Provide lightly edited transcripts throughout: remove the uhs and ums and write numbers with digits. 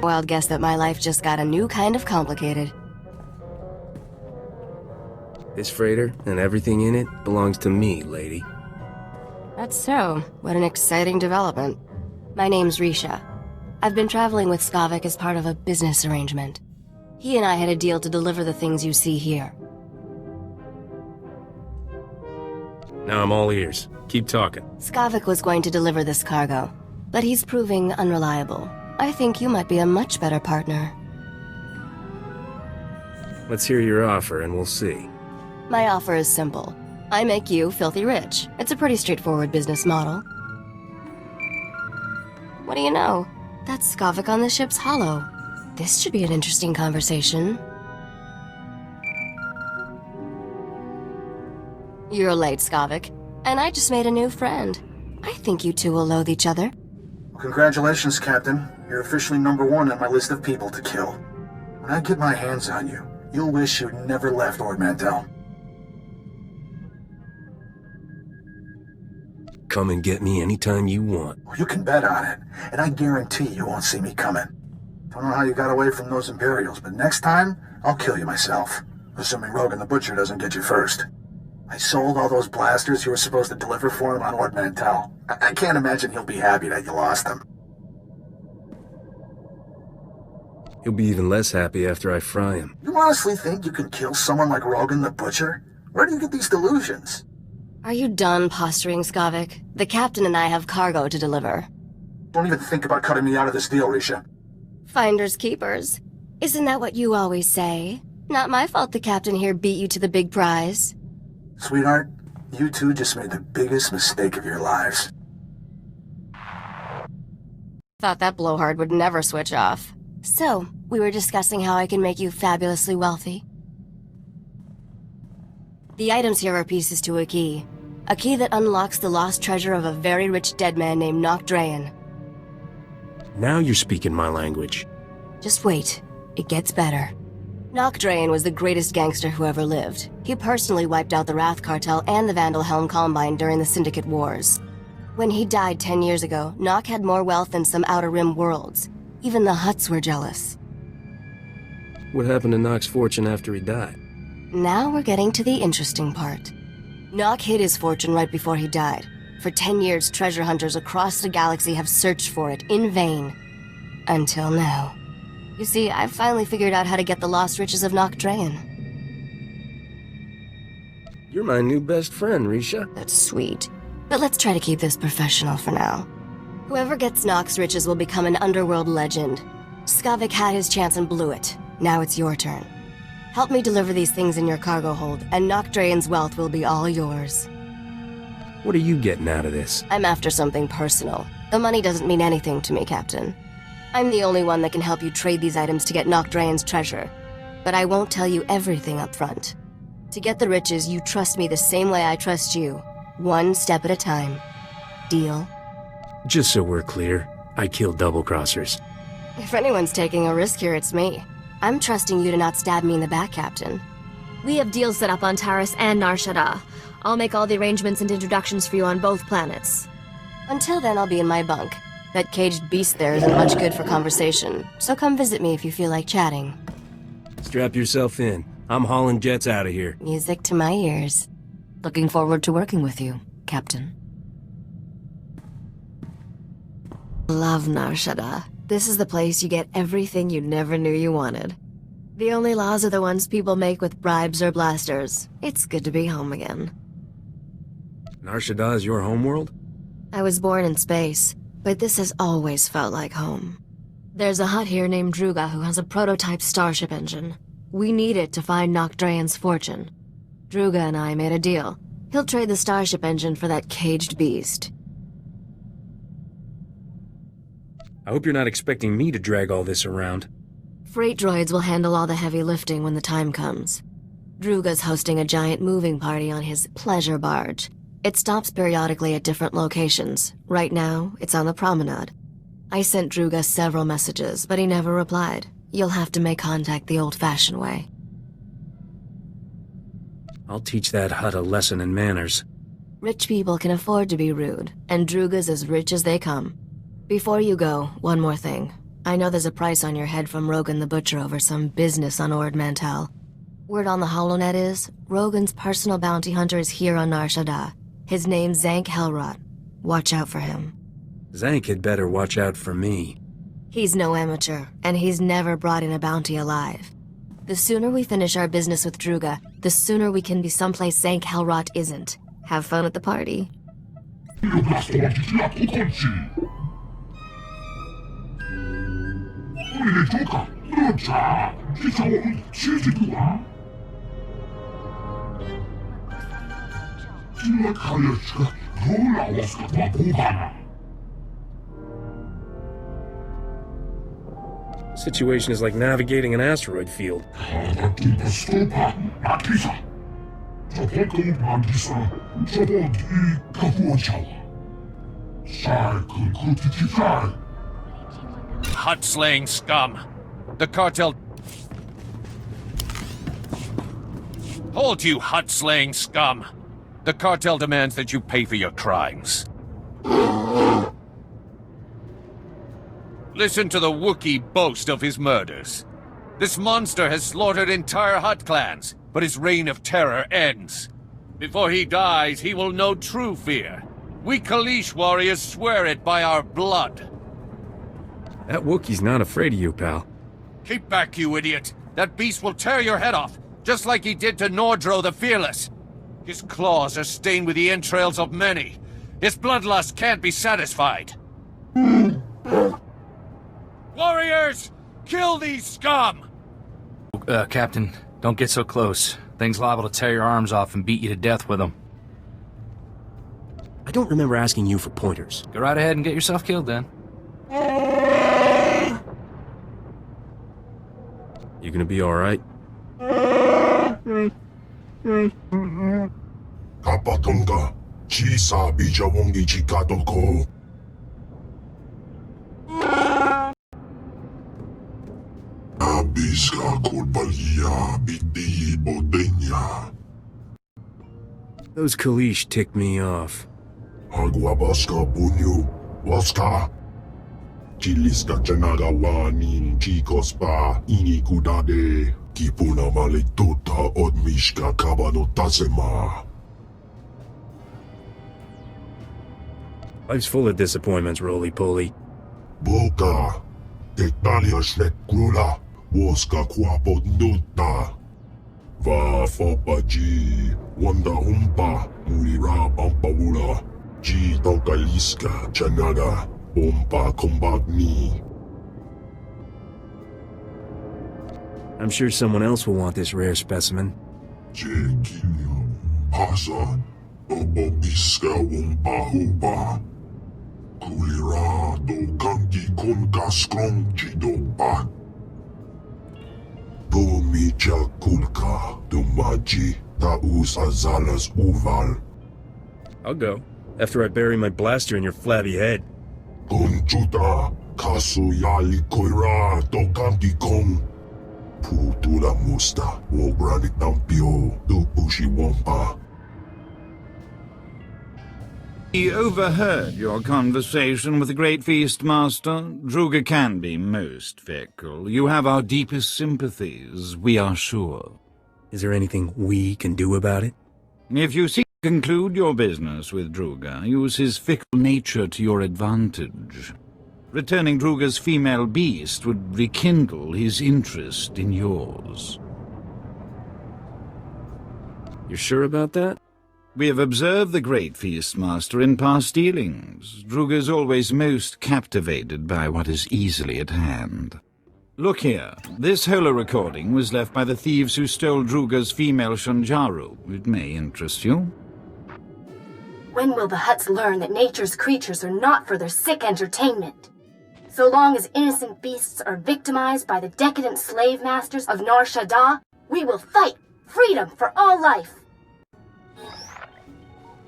Wild guess that my life just got a new kind of complicated. This freighter and everything in it belongs to me, lady. That's so. What an exciting development. My name's Risha. I've been traveling with Skavik as part of a business arrangement. He and I had a deal to deliver the things you see here. Now I'm all ears. Keep talking. Skavik was going to deliver this cargo, but he's proving unreliable. I think you might be a much better partner. Let's hear your offer and we'll see. My offer is simple. I make you filthy rich. It's a pretty straightforward business model. What do you know? That's Skavik on the ship's hollow. This should be an interesting conversation. You're late, Skavik. And I just made a new friend. I think you two will loathe each other. Congratulations, Captain. You're officially #1 on my list of people to kill. When I get my hands on you, you'll wish you'd never left Ord Mantell. Come and get me anytime you want. Well, you can bet on it, and I guarantee you won't see me coming. Don't know how you got away from those Imperials, but next time, I'll kill you myself. Assuming Rogan the Butcher doesn't get you first. I sold all those blasters you were supposed to deliver for him on Ord Mantell. I can't imagine he'll be happy that you lost them. He'll be even less happy after I fry him. You honestly think you can kill someone like Rogan the Butcher? Where do you get these delusions? Are you done posturing, Skavik? The captain and I have cargo to deliver. Don't even think about cutting me out of this deal, Risha. Finders keepers. Isn't that what you always say? Not my fault the captain here beat you to the big prize. Sweetheart, you two just made the biggest mistake of your lives. Thought that blowhard would never switch off. So, we were discussing how I can make you fabulously wealthy. The items here are pieces to a key. A key that unlocks the lost treasure of a very rich dead man named Nock Drayen. Now you're speaking my language. Just wait. It gets better. Nock Drayen was the greatest gangster who ever lived. He personally wiped out the Wrath Cartel and the Vandalhelm Combine during the Syndicate Wars. When he died 10 years ago, Nock had more wealth than some Outer Rim worlds. Even the Hutts were jealous. What happened to Nock's fortune after he died? Now we're getting to the interesting part. Nock hid his fortune right before he died. For 10 years, treasure hunters across the galaxy have searched for it in vain. Until now. You see, I've finally figured out how to get the lost riches of Nock Drayen. You're my new best friend, Risha. That's sweet. But let's try to keep this professional for now. Whoever gets Nock's riches will become an underworld legend. Skavik had his chance and blew it. Now it's your turn. Help me deliver these things in your cargo hold, and Nock Drayen's wealth will be all yours. What are you getting out of this? I'm after something personal. The money doesn't mean anything to me, Captain. I'm the only one that can help you trade these items to get Nock Drayen's treasure. But I won't tell you everything up front. To get the riches, you trust me the same way I trust you. One step at a time. Deal? Just so we're clear, I kill double-crossers. If anyone's taking a risk here, it's me. I'm trusting you to not stab me in the back, Captain. We have deals set up on Taris and Nar Shaddaa. I'll make all the arrangements and introductions for you on both planets. Until then, I'll be in my bunk. That caged beast there isn't much good for conversation, so come visit me if you feel like chatting. Strap yourself in. I'm hauling jets out of here. Music to my ears. Looking forward to working with you, Captain. Love Nar Shaddaa. This is the place you get everything you never knew you wanted. The only laws are the ones people make with bribes or blasters. It's good to be home again. Nar Shaddaa is your homeworld? I was born in space, but this has always felt like home. There's a Hutt here named Druga who has a prototype starship engine. We need it to find Nock Drayen's fortune. Druga and I made a deal. He'll trade the starship engine for that caged beast. I hope you're not expecting me to drag all this around. Freight droids will handle all the heavy lifting when the time comes. Druga's hosting a giant moving party on his pleasure barge. It stops periodically at different locations. Right now, it's on the promenade. I sent Druga several messages, but he never replied. You'll have to make contact the old-fashioned way. I'll teach that Hutt a lesson in manners. Rich people can afford to be rude, and Druga's as rich as they come. Before you go, one more thing. I know there's a price on your head from Rogan the Butcher over some business on Ord Mantell. Word on the HoloNet is, Rogan's personal bounty hunter is here on Nar Shaddaa. His name's Zank Helrot. Watch out for him. Zank had better watch out for me. He's no amateur, and he's never brought in a bounty alive. The sooner we finish our business with Druga, the sooner we can be someplace Zank Helrot isn't. Have fun at the party. Situation is like navigating an asteroid field. Hut-slaying scum! The cartel... Hold, you hut-slaying scum! The cartel demands that you pay for your crimes. Listen to the Wookiee boast of his murders. This monster has slaughtered entire Hutt clans, but his reign of terror ends. Before he dies, he will know true fear. We Kaleesh warriors swear it by our blood. That Wookiee's not afraid of you, pal. Keep back, you idiot! That beast will tear your head off, just like he did to Nordro the Fearless. His claws are stained with the entrails of many. His bloodlust can't be satisfied. Warriors! Kill these scum! Captain, don't get so close. Thing's liable to tear your arms off and beat you to death with them. I don't remember asking you for pointers. Go right ahead and get yourself killed, then. You gonna be alright? Kapatonga, Chisa Bijawongi Chikatoko. Abiska Kurbalia Biti Bodenya. Those Kaleesh tick me off. Aguabaska Bunyu, Waska. Chiliska Chanagawanin, Chikospa, Inikudade, Kipuna Maletota, Odmishka Kabanotasema. Life's full of disappointments, roly-poly. Boka, Tektalia Shnekrula, Woska Kwapodnota. Va Fopaji, Wanda Humpa, Murira Pampawula, Ji Tokaliska, Chanaga. Bomba combat me. I'm sure someone else will want this rare specimen. Jekilio, Pasa, Obobiska Womba Huba. Kulira do Kangi Konga Skrong Jidoba. Domicha Kulka, Domaji, Taus Azalas Uval. I'll go, after I bury my blaster in your flabby head. Conchuta, Kaso Yali Koira, Dokangi Kong. Putula Musta, Wobrani Tampio, Dupushi Wompa. He overheard your conversation with the Great Feast Master. Druga can be most fickle. You have our deepest sympathies, we are sure. Is there anything we can do about it? If you seek to conclude your business with Druga, use his fickle nature to your advantage. Returning Druga's female beast would rekindle his interest in yours. You're sure about that? We have observed the Great Feast Master in past dealings. Druga's always most captivated by what is easily at hand. Look here. This holo recording was left by the thieves who stole Druga's female Shanjaru. It may interest you. When will the Hutts learn that nature's creatures are not for their sick entertainment? So long as innocent beasts are victimized by the decadent slave masters of Nar Shaddaa, we will fight freedom for all life.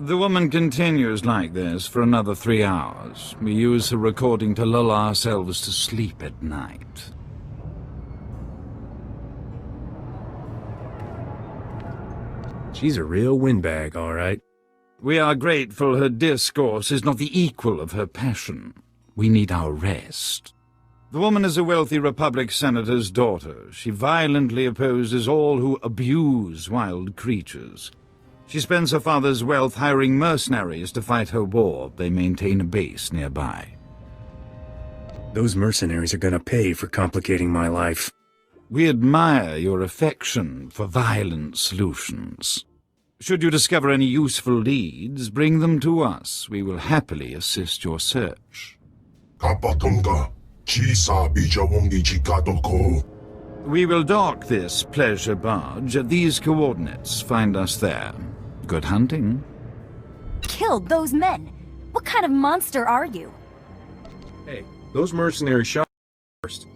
The woman continues like this for another 3 hours. We use her recording to lull ourselves to sleep at night. She's a real windbag, all right. We are grateful her discourse is not the equal of her passion. We need our rest. The woman is a wealthy Republic senator's daughter. She violently opposes all who abuse wild creatures. She spends her father's wealth hiring mercenaries to fight her war. They maintain a base nearby. Those mercenaries are gonna pay for complicating my life. We admire your affection for violent solutions. Should you discover any useful leads, bring them to us. We will happily assist your search. Kapatonga, Chisa Bijawongi Chikatoko. We will dock this pleasure barge at these coordinates. Find us there. Good hunting. Killed those men? What kind of monster are you? Hey, those mercenaries shot first.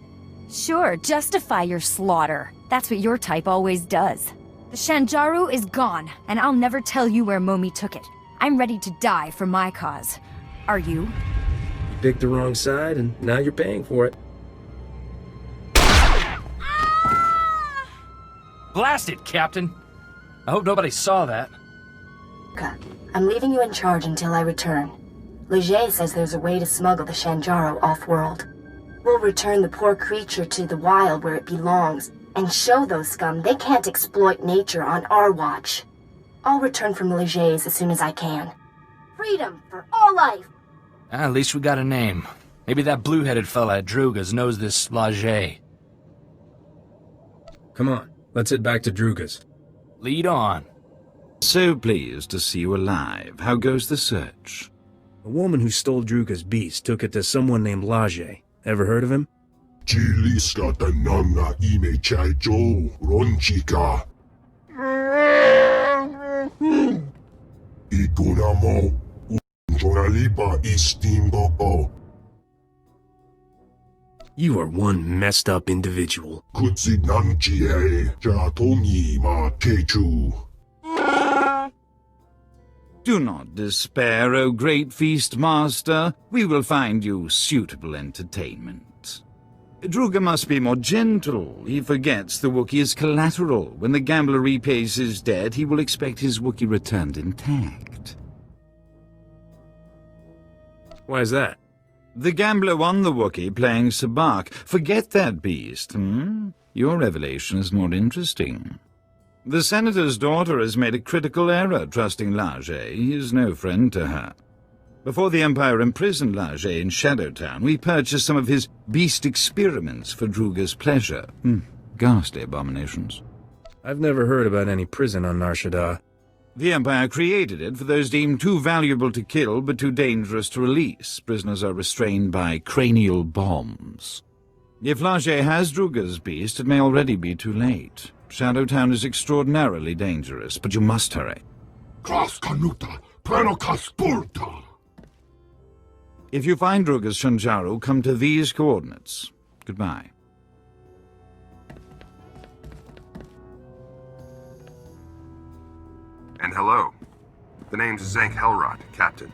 Sure, justify your slaughter. That's what your type always does. The Shanjaru is gone, and I'll never tell you where Momi took it. I'm ready to die for my cause. Are you? You picked the wrong side, and now you're paying for it. Blast it, Captain! I hope nobody saw that. I'm leaving you in charge until I return. Leger says there's a way to smuggle the Shanjaru off-world. We'll return the poor creature to the wild where it belongs, and show those scum they can't exploit nature on our watch. I'll return from Leger's as soon as I can. Freedom for all life! At least we got a name. Maybe that blue-headed fella at Druga's knows this Laje. Come on, let's head back to Druga's. Lead on. So pleased to see you alive. How goes the search? A woman who stole Druga's beast took it to someone named Laje. Ever heard of him? Chiliska Tanana Ime Chaijo Ronchika. Ikunamo Joralipa Istimboko. You are one messed up individual. Kutsinanchie Jatongi Ma Kechu. Do not despair, O great feast master. We will find you suitable entertainment. Druga must be more gentle. He forgets the Wookiee is collateral. When the gambler repays his debt, he will expect his Wookiee returned intact. Why is that? The gambler won the Wookiee playing Sabak. Forget that beast, Your revelation is more interesting. The senator's daughter has made a critical error trusting Laje. He is no friend to her. Before the Empire imprisoned Laje in Shadowtown, we purchased some of his beast experiments for Druga's pleasure. Ghastly abominations. I've never heard about any prison on Nar Shaddaa. The Empire created it for those deemed too valuable to kill but too dangerous to release. Prisoners are restrained by cranial bombs. If Laje has Druga's beast, it may already be too late. Shadowtown is extraordinarily dangerous, but you must hurry. Klas Kanuta, Prenokas Purta. If you find Druga's Shanjaru, come to these coordinates. Goodbye. And hello. The name's Zank Helrod, Captain.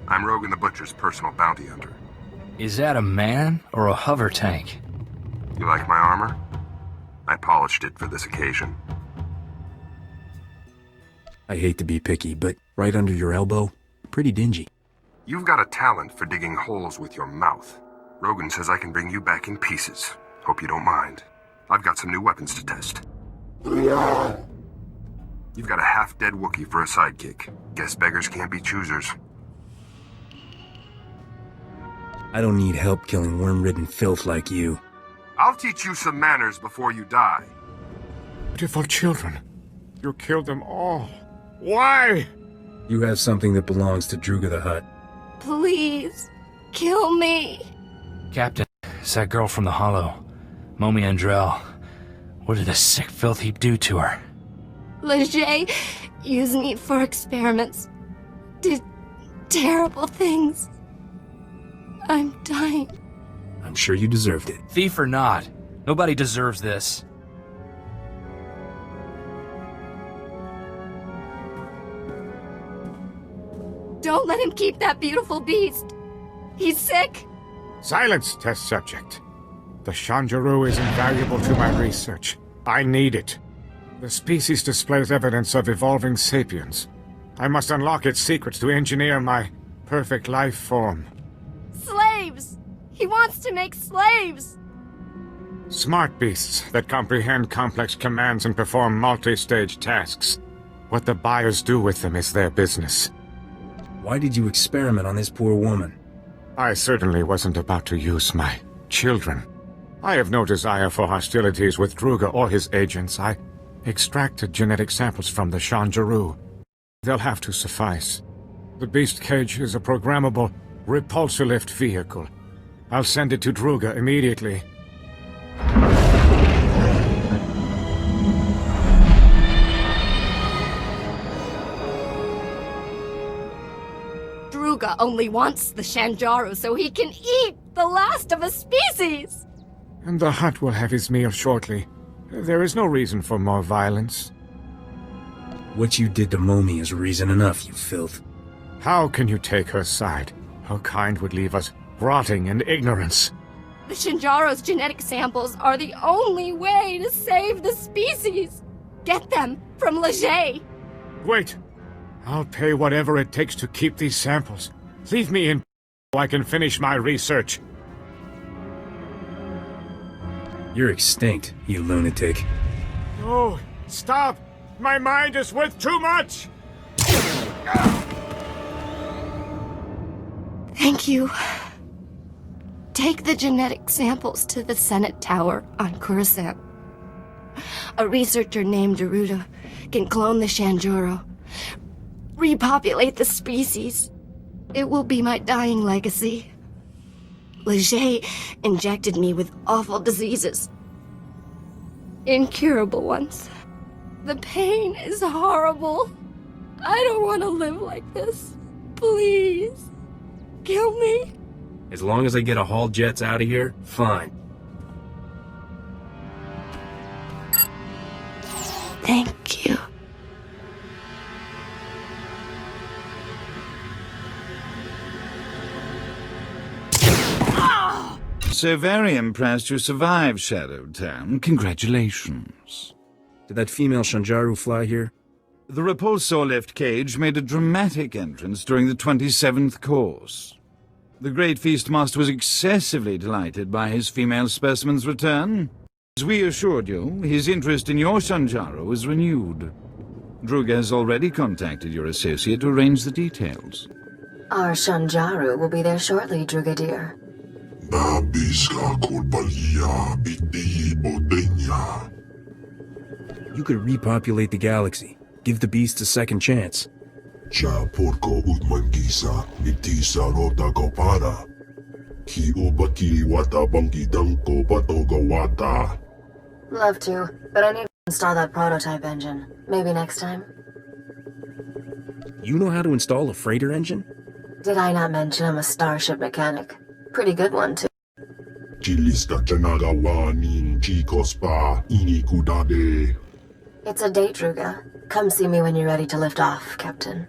I'm Rogan the Butcher's personal bounty hunter. Is that a man or a hover tank? You like my armor? I polished it for this occasion. I hate to be picky, but right under your elbow, pretty dingy. You've got a talent for digging holes with your mouth. Rogan says I can bring you back in pieces. Hope you don't mind. I've got some new weapons to test. You've got a half-dead Wookiee for a sidekick. Guess beggars can't be choosers. I don't need help killing worm-ridden filth like you. I'll teach you some manners before you die. Beautiful children. You killed them all. Why? You have something that belongs to Druga the Hutt. Please, kill me. Captain, it's that girl from the Hollow. Momi Andrell. What did the sick filth heap do to her? Leger used me for experiments. Did terrible things. I'm dying. I'm sure you deserved it. Thief or not, nobody deserves this. Don't let him keep that beautiful beast. He's sick. Silence, test subject. The Shanjaru is invaluable to my research. I need it. The species displays evidence of evolving sapiens. I must unlock its secrets to engineer my perfect life form. Slaves! He wants to make slaves! Smart beasts that comprehend complex commands and perform multi-stage tasks. What the buyers do with them is their business. Why did you experiment on this poor woman? I certainly wasn't about to use my children. I have no desire for hostilities with Druga or his agents. I extracted genetic samples from the Shanjaru. They'll have to suffice. The beast cage is a programmable repulsor-lift vehicle. I'll send it to Druga immediately. Druga only wants the Shanjaru so he can eat the last of a species! And the Hutt will have his meal shortly. There is no reason for more violence. What you did to Momi is reason enough, you filth. How can you take her side? Her kind would leave us rotting in ignorance. The Shinjaro's genetic samples are the only way to save the species! Get them from Leger! Wait! I'll pay whatever it takes to keep these samples. Leave me in so I can finish my research. You're extinct, you lunatic. No! Stop! My mind is worth too much! Thank you. Take the genetic samples to the Senate Tower on Coruscant. A researcher named Daruda can clone the Shanjuro, repopulate the species. It will be my dying legacy. Leger injected me with awful diseases. Incurable ones. The pain is horrible. I don't want to live like this. Please. Kill me. As long as I get a haul jets out of here, fine. Thank you. So very impressed you survived Shadowtown. Congratulations. Did that female Shanjaru fly here? The repulsor lift cage made a dramatic entrance during the 27th course. The Great Feastmaster was excessively delighted by his female specimen's return. As we assured you, his interest in your Shanjaru is renewed. Druga has already contacted your associate to arrange the details. Our Shanjaru will be there shortly, Druga dear. You could repopulate the galaxy. Give the beasts a second chance. Love to, but I need to install that prototype engine. Maybe next time? You know how to install a freighter engine? Did I not mention I'm a starship mechanic? Pretty good one, too. It's a date, Druga. Come see me when you're ready to lift off, Captain.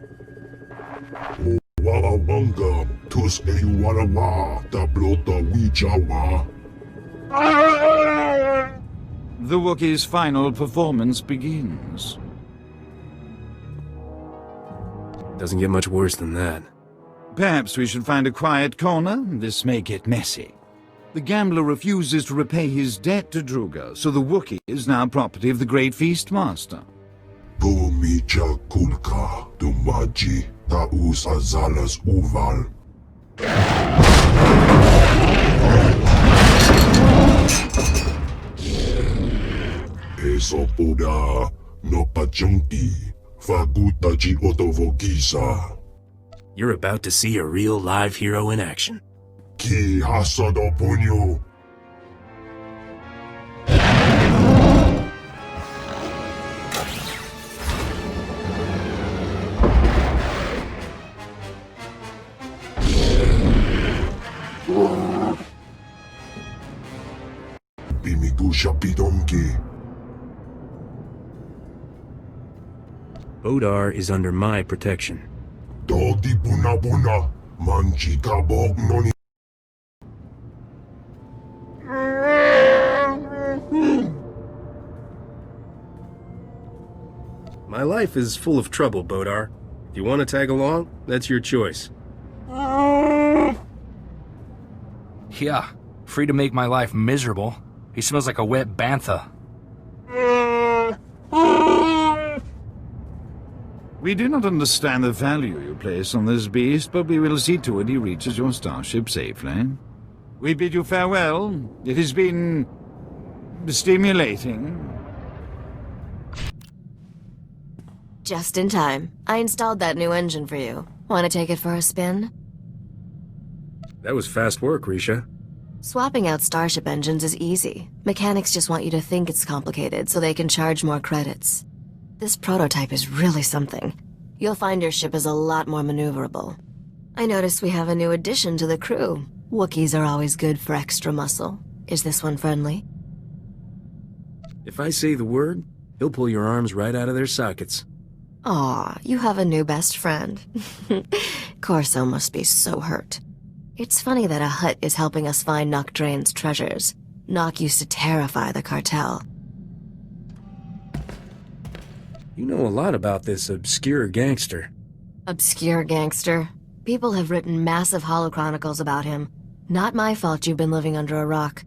The Wookiee's final performance begins. Doesn't get much worse than that. Perhaps we should find a quiet corner. This may get messy. The gambler refuses to repay his debt to Druga, so the Wookiee is now property of the Great Feastmaster. You're about to see a real live hero in action. Bodar is under my protection. My life is full of trouble, Bodar. If you want to tag along, that's your choice. Yeah, free to make my life miserable. He smells like a wet bantha. We do not understand the value you place on this beast, but we will see to it he reaches your starship safely. We bid you farewell. It has been stimulating. Just in time. I installed that new engine for you. Want to take it for a spin? That was fast work, Risha. Swapping out starship engines is easy. Mechanics just want you to think it's complicated so they can charge more credits. This prototype is really something. You'll find your ship is a lot more maneuverable. I noticed we have a new addition to the crew. Wookiees are always good for extra muscle. Is this one friendly? If I say the word, he'll pull your arms right out of their sockets. Aw, you have a new best friend. Corso must be so hurt. It's funny that a Hutt is helping us find Nock Draen's treasures. Nock used to terrify the cartel. You know a lot about this obscure gangster. Obscure gangster? People have written massive holochronicles about him. Not my fault you've been living under a rock.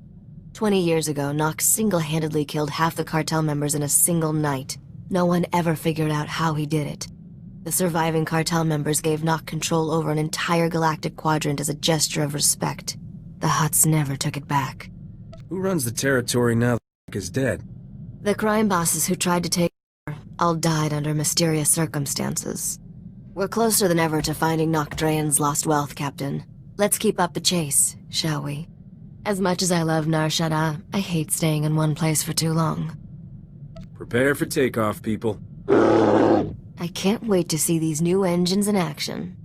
20 years ago, Nock single-handedly killed half the cartel members in a single night. No one ever figured out how he did it. The surviving cartel members gave Nock control over an entire galactic quadrant as a gesture of respect. The Hutts never took it back. Who runs the territory now that Nock is dead? The crime bosses who tried to take over all died under mysterious circumstances. We're closer than ever to finding Nock Draen's lost wealth, Captain. Let's keep up the chase, shall we? As much as I love Nar Shaddaa, I hate staying in one place for too long. Prepare for takeoff, people. I can't wait to see these new engines in action.